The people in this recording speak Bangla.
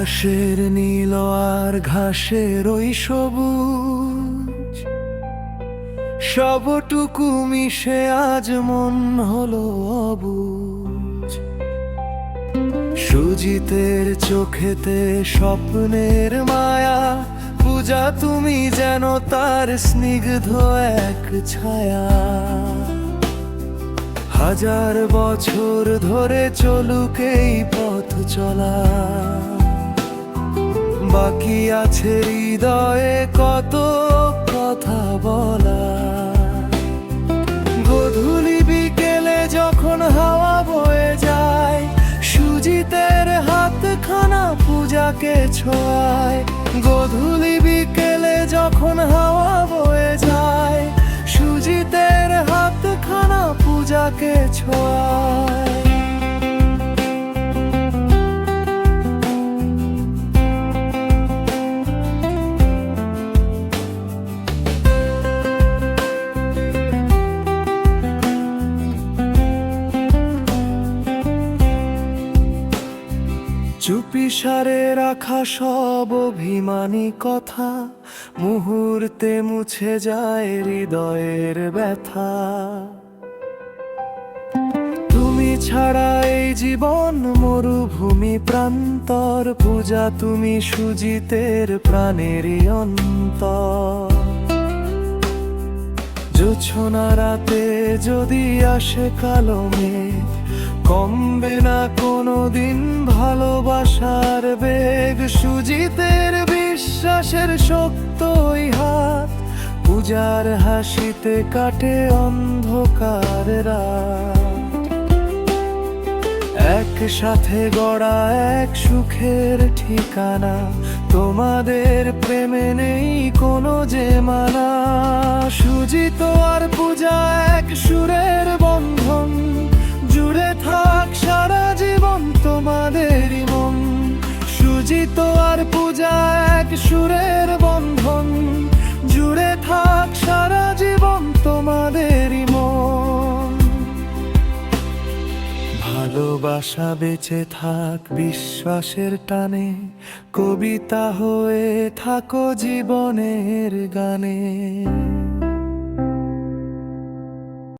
আকাশের নীল আর ঘাসের ওই সবুজ, সবটুকু মিশে আজ মন হলো অবুঝ। সুজিতের চোখেতে স্বপ্নের মায়া, পূজা তুমি যেন তার স্নিগ্ধ এক ছায়া। হাজার বছর ধরে চলুক এই পথ চলা, বাকি আছে হৃদয়ে কত কথা বলা। গধূলি বিকেলে যখন হাওয়া বয়ে যায়, সুজিতের হাতখানা পূজাকে ছোঁয়ায়। গধূলি বিকেলে যখন হাওয়া বয়ে যায়, সুজিতের হাতখানা পূজাকে ছোঁয়ায়। চুপিসারে রাখা সব অভিমানী কথা, মুহূর্তে মুছে যায় হৃদয়ের ব্যথা। তুমি ছাড়া এই জীবন মরুভূমি প্রান্তর, পূজা তুমি সুজিতের প্রাণেরই অন্তর। জোছনা রাতে যদি আসে কালো মেঘ, কমবে না কোনোদিন ভালোবাসার বেগ। সুজিতের বিশ্বাসের শক্ত ওই হাত, পূজার হাসিতে কাটে অন্ধকার রাত। একসাথে গড়া এক সুখের ঠিকানা, তোমাদের প্রেমে নেই কোনো যে মানা। সুজিত আর পূজা এক সুরের বন্ধন, জুড়ে থাক সারা জীবন তোমাদেরই মন। সুজিত আর পূজা এক সুরের বন্ধন, জুড়ে থাক সারা জীবন তোমাদেরই মন। ভালোবাসা বেঁচে থাক বিশ্বাসের টানে, কবিতা হয়ে থাকো জীবনের গানে।